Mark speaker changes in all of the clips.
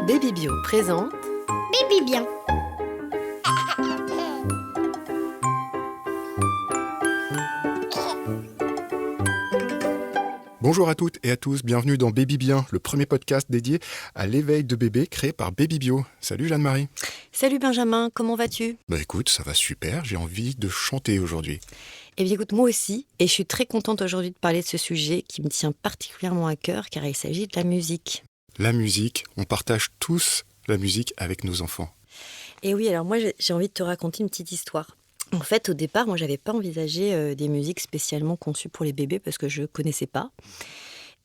Speaker 1: Baby Bio présente
Speaker 2: Baby Bien.
Speaker 3: Bonjour à toutes et à tous, bienvenue dans Baby Bien, le premier podcast dédié à l'éveil de bébé créé par Baby Bio. Salut Jeanne-Marie.
Speaker 1: Salut Benjamin, comment vas-tu ?
Speaker 3: Écoute, ça va super, j'ai envie de chanter aujourd'hui.
Speaker 1: Eh bien écoute, moi aussi, et je suis très contente aujourd'hui de parler de ce sujet qui me tient particulièrement à cœur car il s'agit de la musique.
Speaker 3: La musique, on partage tous la musique avec nos enfants.
Speaker 1: Et oui, alors moi j'ai envie de te raconter une petite histoire. En fait, au départ, moi j'avais pas envisagé des musiques spécialement conçues pour les bébés parce que je connaissais pas.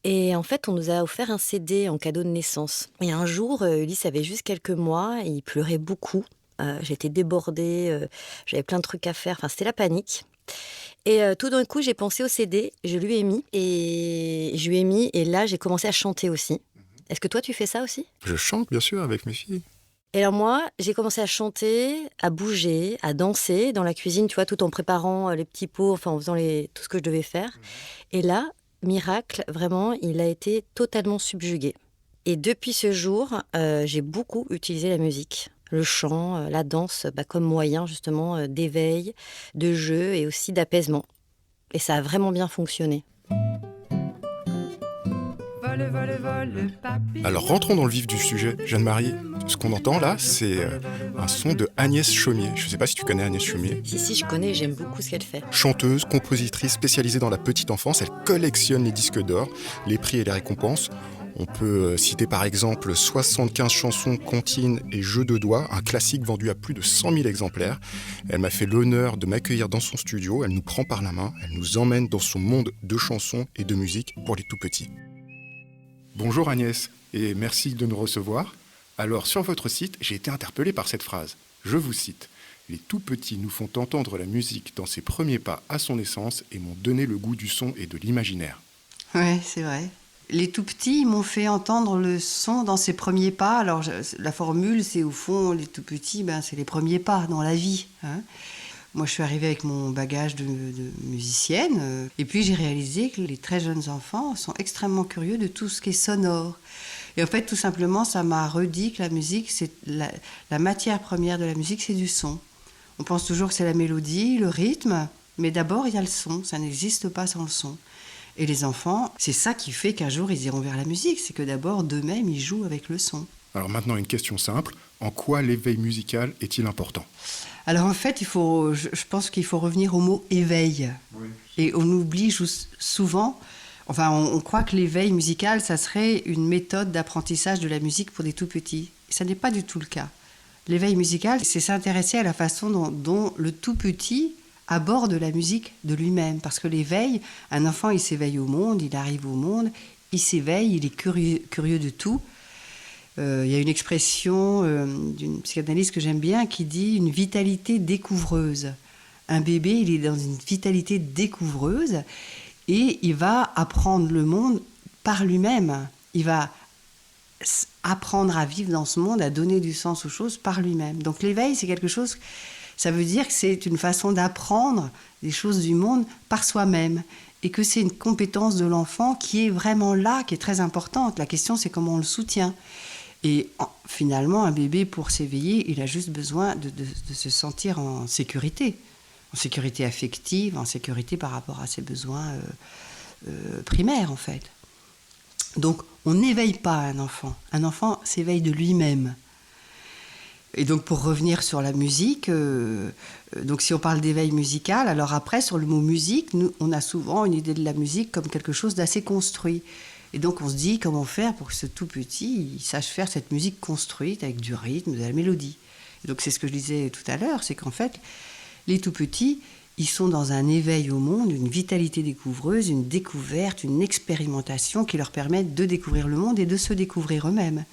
Speaker 1: Et en fait, on nous a offert un CD en cadeau de naissance. Et un jour, Ulysse avait juste quelques mois et il pleurait beaucoup. J'étais débordée, j'avais plein de trucs à faire, enfin c'était la panique. Et tout d'un coup, j'ai pensé au CD, je lui ai mis et là, j'ai commencé à chanter aussi. Est-ce que toi, tu fais ça aussi ?
Speaker 3: Je chante bien sûr avec mes filles.
Speaker 1: Et alors moi, j'ai commencé à chanter, à bouger, à danser dans la cuisine, tu vois, tout en préparant les petits pots, enfin en faisant tout ce que je devais faire. Et là, miracle, vraiment, il a été totalement subjugué. Et depuis ce jour, j'ai beaucoup utilisé la musique, le chant, la danse, comme moyen justement d'éveil, de jeu et aussi d'apaisement. Et ça a vraiment bien fonctionné.
Speaker 3: Alors rentrons dans le vif du sujet. Jeanne-Marie, ce qu'on entend là, c'est un son de Agnès Chaumier. Je ne sais pas si tu connais Agnès Chaumier.
Speaker 1: Si, je connais, j'aime beaucoup ce qu'elle fait.
Speaker 3: Chanteuse, compositrice spécialisée dans la petite enfance, elle collectionne les disques d'or, les prix et les récompenses. On peut citer par exemple 75 chansons, comptines et jeux de doigts, un classique vendu à plus de 100 000 exemplaires. Elle m'a fait l'honneur de m'accueillir dans son studio, elle nous prend par la main, elle nous emmène dans son monde de chansons et de musique pour les tout-petits. Bonjour Agnès, et merci de nous recevoir. Alors sur votre site, j'ai été interpellé par cette phrase. Je vous cite. « Les tout-petits nous font entendre la musique dans ses premiers pas à son naissance et m'ont donné le goût du son et de l'imaginaire. »
Speaker 4: Oui, c'est vrai. Les tout-petits m'ont fait entendre le son dans ses premiers pas. Alors la formule, c'est au fond, les tout-petits, c'est les premiers pas dans la vie. Moi, je suis arrivée avec mon bagage de musicienne. Et puis, j'ai réalisé que les très jeunes enfants sont extrêmement curieux de tout ce qui est sonore. Et en fait, tout simplement, ça m'a redit que la musique, c'est la matière première de la musique, c'est du son. On pense toujours que c'est la mélodie, le rythme. Mais d'abord, il y a le son. Ça n'existe pas sans le son. Et les enfants, c'est ça qui fait qu'un jour, ils iront vers la musique. C'est que d'abord, d'eux-mêmes, ils jouent avec le son.
Speaker 3: Alors maintenant, une question simple. En quoi l'éveil musical est-il important ?
Speaker 4: Alors en fait, je pense qu'il faut revenir au mot éveil. Oui. Et on oublie souvent, on croit que l'éveil musical, ça serait une méthode d'apprentissage de la musique pour des tout-petits. Et ça n'est pas du tout le cas. L'éveil musical, c'est s'intéresser à la façon dont le tout-petit aborde la musique de lui-même. Parce que l'éveil, un enfant, il s'éveille au monde, il arrive au monde, il s'éveille, il est curieux de tout. Il y a une expression d'une psychanalyste que j'aime bien qui dit une vitalité découvreuse. Un bébé, il est dans une vitalité découvreuse et il va apprendre le monde par lui-même. Il va apprendre à vivre dans ce monde, à donner du sens aux choses par lui-même. Donc l'éveil, c'est quelque chose, ça veut dire que c'est une façon d'apprendre des choses du monde par soi-même. Et que c'est une compétence de l'enfant qui est vraiment là, qui est très importante. La question, c'est comment on le soutient. Et finalement, un bébé, pour s'éveiller, il a juste besoin de se sentir en sécurité affective, en sécurité par rapport à ses besoins primaires, en fait. Donc, on n'éveille pas un enfant. Un enfant s'éveille de lui-même. Et donc, pour revenir sur la musique, donc si on parle d'éveil musical, alors après, sur le mot musique, nous, on a souvent une idée de la musique comme quelque chose d'assez construit. Et donc on se dit comment faire pour que ce tout petit il sache faire cette musique construite avec du rythme, de la mélodie. Et donc c'est ce que je disais tout à l'heure, c'est qu'en fait les tout petits ils sont dans un éveil au monde, une vitalité découvreuse, une découverte, une expérimentation qui leur permettent de découvrir le monde et de se découvrir eux-mêmes.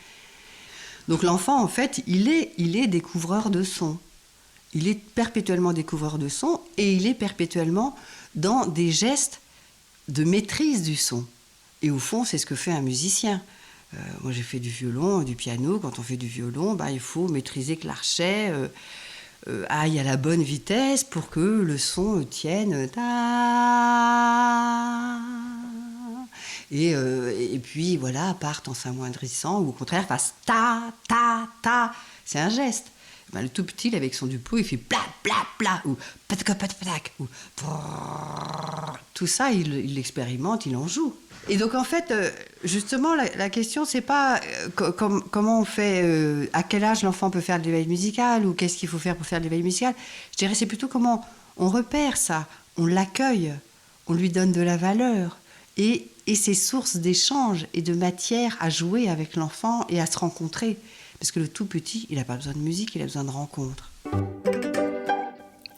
Speaker 4: Donc l'enfant en fait il est découvreur de son. Il est perpétuellement découvreur de son et il est perpétuellement dans des gestes de maîtrise du son. Et au fond, c'est ce que fait un musicien. Moi, j'ai fait du violon, du piano. Quand on fait du violon, il faut maîtriser que l'archet aille à la bonne vitesse pour que le son tienne. Et puis voilà, partent en s'amoindrissant ou au contraire fassent ta, ta, ta. C'est un geste. Ben, le tout petit, avec son duplo, il fait pla, pla, pla, ou patac, patac, patac, ou prrrr. Tout ça, il l'expérimente, il en joue. Et donc en fait, justement, la question, c'est pas comment on fait, à quel âge l'enfant peut faire de l'éveil musical, ou qu'est-ce qu'il faut faire pour faire de l'éveil musical. Je dirais, c'est plutôt comment on repère ça, on l'accueille, on lui donne de la valeur, et c'est source d'échange et de matière à jouer avec l'enfant et à se rencontrer. Parce que le tout petit, il n'a pas besoin de musique, il a besoin de rencontres.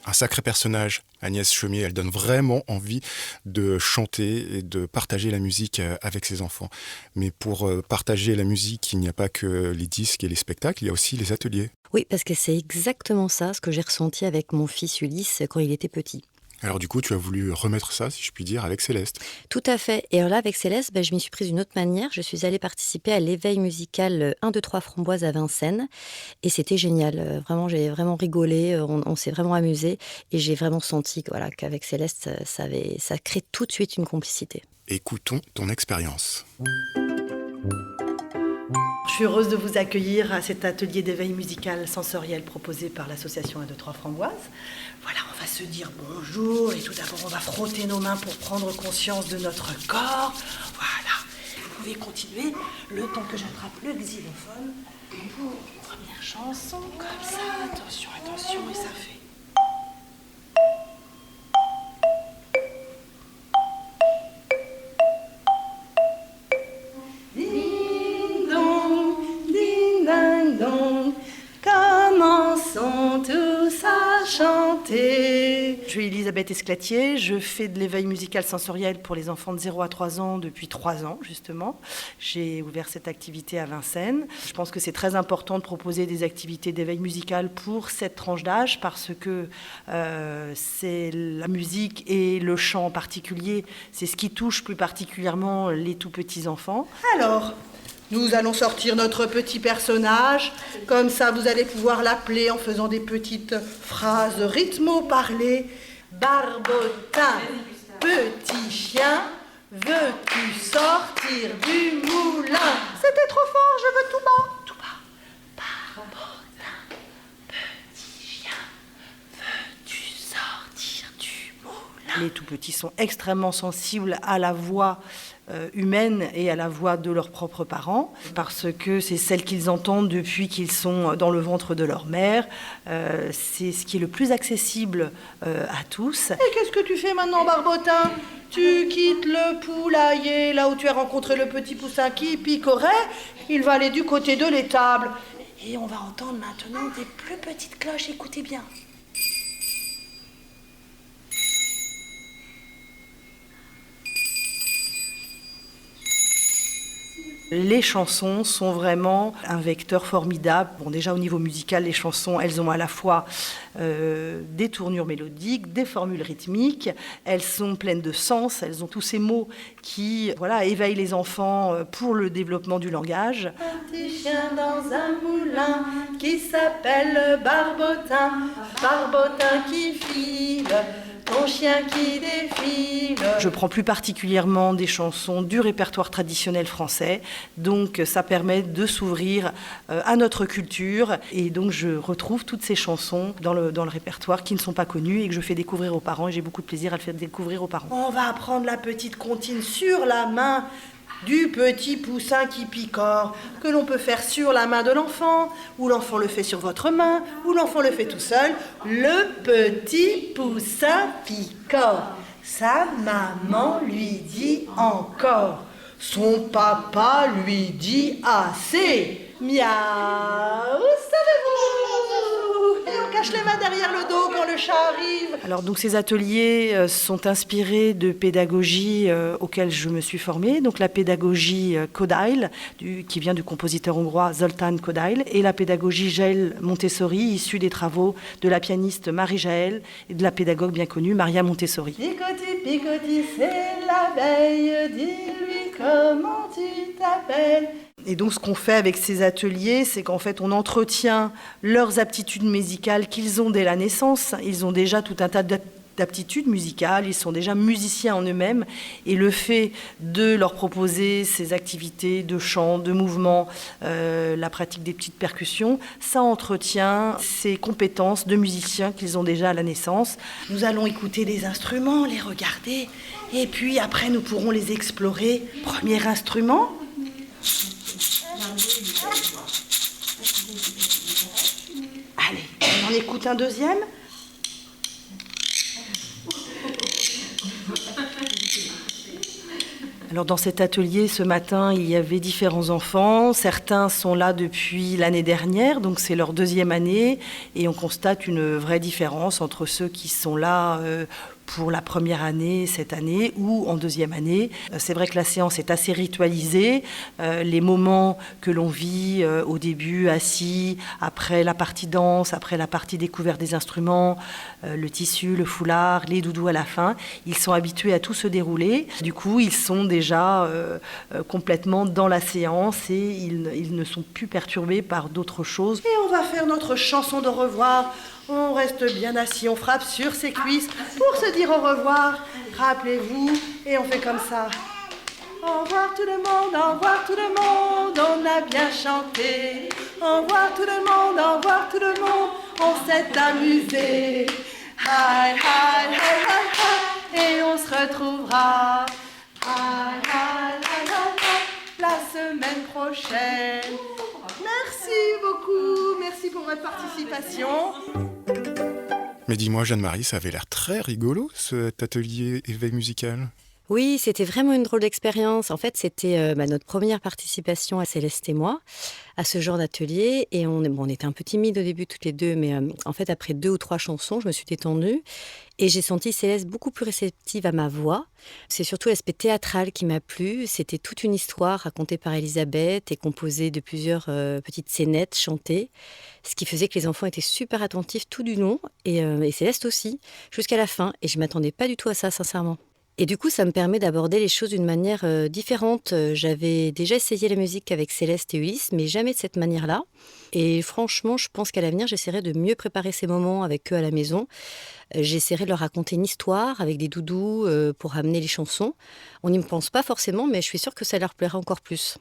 Speaker 3: Un sacré personnage, Agnès Chaumié, elle donne vraiment envie de chanter et de partager la musique avec ses enfants. Mais pour partager la musique, il n'y a pas que les disques et les spectacles, il y a aussi les ateliers.
Speaker 1: Oui, parce que c'est exactement ça, ce que j'ai ressenti avec mon fils Ulysse quand il était petit.
Speaker 3: Alors du coup, tu as voulu remettre ça, si je puis dire, avec Céleste.
Speaker 1: Tout à fait. Et alors là, avec Céleste, je m'y suis prise d'une autre manière. Je suis allée participer à l'éveil musical 1, 2, 3 Framboises à Vincennes. Et c'était génial. Vraiment, j'ai vraiment rigolé. On s'est vraiment amusé. Et j'ai vraiment senti qu'avec Céleste, ça crée tout de suite une complicité.
Speaker 3: Écoutons ton expérience.
Speaker 2: Je suis heureuse de vous accueillir à cet atelier d'éveil musical sensoriel proposé par l'association 1, 2, 3 Framboises. Voilà, on va se dire bonjour et tout d'abord on va frotter nos mains pour prendre conscience de notre corps. Voilà, vous pouvez continuer le temps que j'attrape le xylophone pour une première chanson, comme ça. Attention, attention, et ça fait... Commençons tous à chanter. Je suis Elisabeth Esclatier, je fais de l'éveil musical sensoriel pour les enfants de 0 à 3 ans depuis 3 ans justement. J'ai ouvert cette activité à Vincennes. Je pense que c'est très important de proposer des activités d'éveil musical pour cette tranche d'âge parce que c'est la musique et le chant en particulier, c'est ce qui touche plus particulièrement les tout petits enfants. Alors, nous allons sortir notre petit personnage. Comme ça, vous allez pouvoir l'appeler en faisant des petites phrases rythmo-parlées. Barbotin, petit chien, veux-tu sortir du moulin? C'était trop fort, je veux tout bas. Tout bas. Barbotin, petit chien, veux-tu sortir du moulin? Les tout petits sont extrêmement sensibles à la voix humaine et à la voix de leurs propres parents, parce que c'est celle qu'ils entendent depuis qu'ils sont dans le ventre de leur mère. C'est ce qui est le plus accessible à tous. Et qu'est-ce que tu fais maintenant, Barbotin? Tu quittes le poulailler, là où tu as rencontré le petit poussin qui picorait. Il va aller du côté de l'étable. Et on va entendre maintenant des plus petites cloches, écoutez bien. Les chansons sont vraiment un vecteur formidable. Bon, déjà au niveau musical, les chansons, elles ont à la fois des tournures mélodiques, des formules rythmiques, elles sont pleines de sens, elles ont tous ces mots qui éveillent les enfants pour le développement du langage. Un petit chien dans un moulin qui s'appelle Barbotin, Barbotin qui file, ton chien qui défile. Je prends plus particulièrement des chansons du répertoire traditionnel français, donc ça permet de s'ouvrir à notre culture et donc je retrouve toutes ces chansons dans le répertoire qui ne sont pas connues et que je fais découvrir aux parents et j'ai beaucoup de plaisir à le faire découvrir aux parents. On va apprendre la petite comptine sur la main du petit poussin qui picore, que l'on peut faire sur la main de l'enfant, ou l'enfant le fait sur votre main, ou l'enfant le fait tout seul. Le petit poussin picore. Sa maman lui dit encore. Son papa lui dit assez. Miaou, savez-vous? Et on cache les mains derrière le dos quand le chat arrive. Alors donc ces ateliers sont inspirés de pédagogies auxquelles je me suis formée. Donc la pédagogie Kodály, qui vient du compositeur hongrois Zoltán Kodály, et la pédagogie Jaël Montessori, issue des travaux de la pianiste Marie Jaël et de la pédagogue bien connue Maria Montessori. Picotti, picotti, c'est l'abeille, dis-lui comment tu t'appelles. Et donc ce qu'on fait avec ces ateliers, c'est qu'en fait on entretient leurs aptitudes musicales qu'ils ont dès la naissance. Ils ont déjà tout un tas d'aptitude musicale, ils sont déjà musiciens en eux-mêmes, et le fait de leur proposer ces activités de chant, de mouvement, la pratique des petites percussions, ça entretient ces compétences de musiciens qu'ils ont déjà à la naissance. Nous allons écouter les instruments, les regarder, et puis après nous pourrons les explorer. Premier instrument. Allez, on en écoute un deuxième. Alors dans cet atelier, ce matin, il y avait différents enfants. Certains sont là depuis l'année dernière, donc c'est leur 2e année. Et on constate une vraie différence entre ceux qui sont là pour la première année cette année ou en 2e année. C'est vrai que la séance est assez ritualisée. Les moments que l'on vit au début assis, après la partie danse, après la partie découverte des instruments, le tissu, le foulard, les doudous à la fin, ils sont habitués à tout se dérouler. Du coup, ils sont déjà complètement dans la séance et ils ne sont plus perturbés par d'autres choses. Et on va faire notre chanson de revoir. On reste bien assis, on frappe sur ses cuisses pour se dire au revoir. Rappelez-vous, et on fait comme ça. Au revoir tout le monde, au revoir tout le monde, on a bien chanté. Au revoir tout le monde, au revoir tout le monde, on s'est amusé. Hi, hi, hi, hi, hi, et on se retrouvera. Hi, hi, hi, hi, hi, la semaine prochaine. Merci beaucoup, merci pour votre participation.
Speaker 3: Mais dis-moi, Jeanne-Marie, ça avait l'air très rigolo, cet atelier éveil musical.
Speaker 1: Oui, c'était vraiment une drôle d'expérience. En fait, c'était notre première participation à Céleste et moi, à ce genre d'atelier. Et on était un peu timides au début toutes les deux, mais en fait, après 2 ou 3 chansons, je me suis détendue. Et j'ai senti Céleste beaucoup plus réceptive à ma voix. C'est surtout l'aspect théâtral qui m'a plu. C'était toute une histoire racontée par Elisabeth et composée de plusieurs petites scénettes chantées. Ce qui faisait que les enfants étaient super attentifs tout du long. Et Céleste aussi, jusqu'à la fin. Et je ne m'attendais pas du tout à ça, sincèrement. Et du coup, ça me permet d'aborder les choses d'une manière différente. J'avais déjà essayé la musique avec Céleste et Ulysse, mais jamais de cette manière-là. Et franchement, je pense qu'à l'avenir, j'essaierai de mieux préparer ces moments avec eux à la maison. J'essaierai de leur raconter une histoire avec des doudous pour amener les chansons. On n'y pense pas forcément, mais je suis sûre que ça leur plaira encore plus.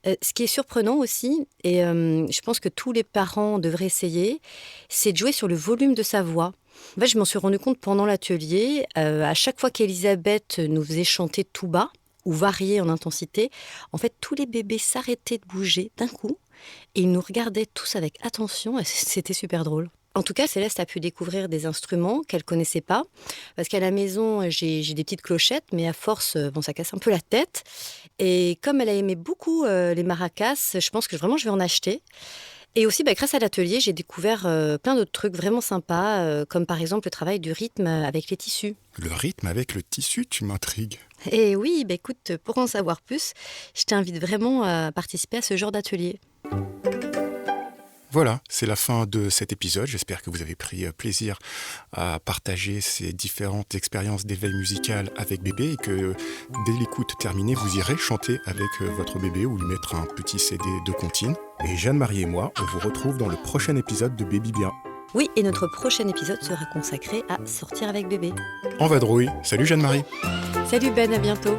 Speaker 1: Ce qui est surprenant aussi, et je pense que tous les parents devraient essayer, c'est de jouer sur le volume de sa voix. En fait, je m'en suis rendu compte pendant l'atelier. À chaque fois qu'Elisabeth nous faisait chanter tout bas ou varier en intensité, en fait, tous les bébés s'arrêtaient de bouger d'un coup et ils nous regardaient tous avec attention et c'était super drôle. En tout cas, Céleste a pu découvrir des instruments qu'elle ne connaissait pas. Parce qu'à la maison, j'ai des petites clochettes, mais à force, ça casse un peu la tête. Et comme elle a aimé beaucoup les maracas, je pense que vraiment je vais en acheter. Et aussi, grâce à l'atelier, j'ai découvert plein d'autres trucs vraiment sympas, comme par exemple le travail du rythme avec les tissus.
Speaker 3: Le rythme avec le tissu, tu m'intrigues.
Speaker 1: Et oui, écoute, pour en savoir plus, je t'invite vraiment à participer à ce genre d'atelier.
Speaker 3: Voilà, c'est la fin de cet épisode. J'espère que vous avez pris plaisir à partager ces différentes expériences d'éveil musical avec bébé et que dès l'écoute terminée, vous irez chanter avec votre bébé ou lui mettre un petit CD de comptine. Et Jeanne-Marie et moi, on vous retrouve dans le prochain épisode de Baby Bien.
Speaker 1: Oui, et notre prochain épisode sera consacré à sortir avec bébé.
Speaker 3: En vadrouille. Salut Jeanne-Marie.
Speaker 1: Salut Ben, à bientôt.